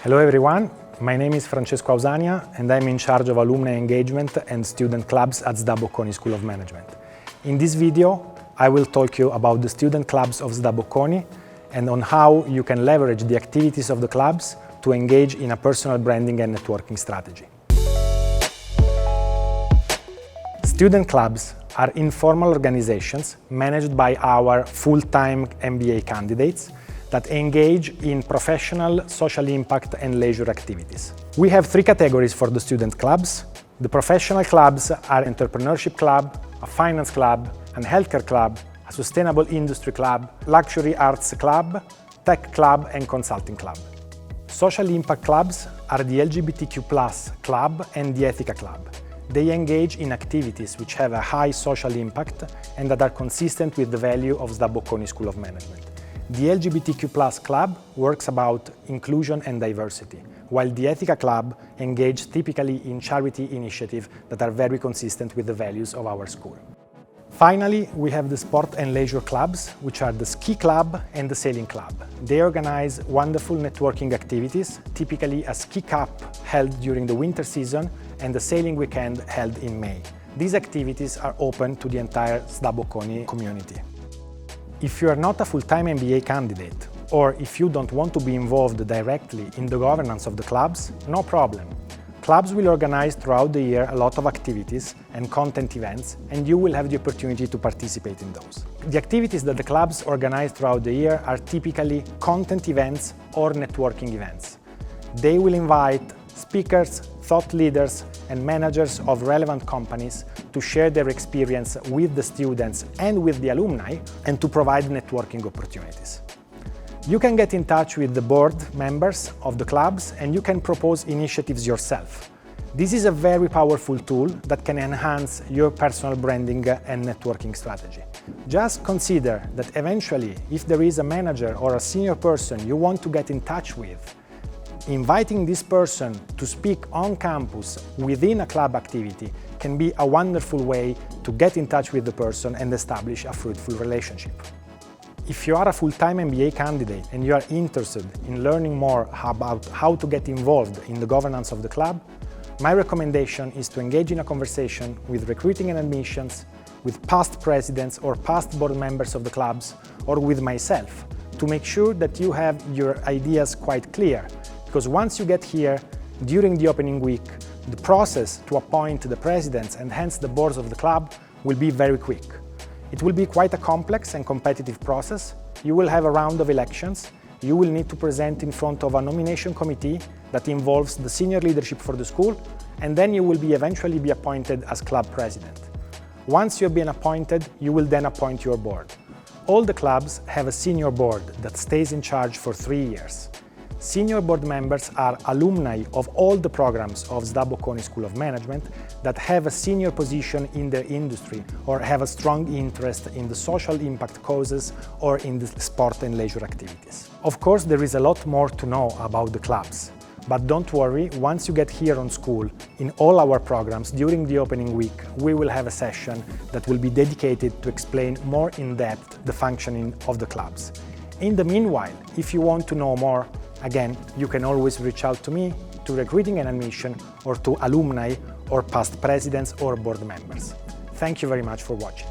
Hello everyone, my name is Francesco Ausania and I'm in charge of alumni engagement and student clubs at SDA Bocconi School of Management. In this video, I will talk you about the student clubs of SDA Bocconi and on how you can leverage the activities of the clubs to engage in a personal branding and networking strategy. Student clubs are informal organizations managed by our full-time MBA candidates that engage in professional, social impact and leisure activities. We have three categories for the student clubs. The professional clubs are entrepreneurship club, a finance club, a healthcare club, a sustainable industry club, luxury arts club, tech club and consulting club. Social impact clubs are the LGBTQ+ club and the Ethica club. They engage in activities which have a high social impact and that are consistent with the value of SDA Bocconi School of Management. The LGBTQ+ club works about inclusion and diversity, while the Ethica club engages typically in charity initiatives that are very consistent with the values of our school. Finally, we have the sport and leisure clubs, which are the ski club and the sailing club. They organize wonderful networking activities, typically a ski cup held during the winter season and a sailing weekend held in May. These activities are open to the entire SDA Bocconi community. If you are not a full-time MBA candidate, or if you don't want to be involved directly in the governance of the clubs, no problem. Clubs will organize throughout the year a lot of activities and content events, and you will have the opportunity to participate in those. The activities that the clubs organize throughout the year are typically content events or networking events. They will invite speakers, thought leaders, and managers of relevant companies to share their experience with the students and with the alumni and to provide networking opportunities. You can get in touch with the board members of the clubs and you can propose initiatives yourself. This is a very powerful tool that can enhance your personal branding and networking strategy. Just consider that eventually, if there is a manager or a senior person you want to get in touch with, inviting this person to speak on campus within a club activity can be a wonderful way to get in touch with the person and establish a fruitful relationship. If you are a full-time MBA candidate and you are interested in learning more about how to get involved in the governance of the club, my recommendation is to engage in a conversation with recruiting and admissions, with past presidents or past board members of the clubs, or with myself, to make sure that you have your ideas quite clear. Because once you get here, during the opening week, the process to appoint the presidents and hence the boards of the club will be very quick. It will be quite a complex and competitive process. You will have a round of elections. You will need to present in front of a nomination committee that involves the senior leadership for the school, and then you will eventually be appointed as club president. Once you have been appointed, you will then appoint your board. All the clubs have a senior board that stays in charge for 3 years. Senior board members are alumni of all the programs of SDA Bocconi School of Management that have a senior position in their industry or have a strong interest in the social impact causes or in the sport and leisure activities. Of course, there is a lot more to know about the clubs, but don't worry, once you get here on school, in all our programs during the opening week, we will have a session that will be dedicated to explain more in depth the functioning of the clubs. In the meanwhile, if you want to know more, again, you can always reach out to me, to recruiting and admission, or to alumni or past presidents or board members. Thank you very much for watching.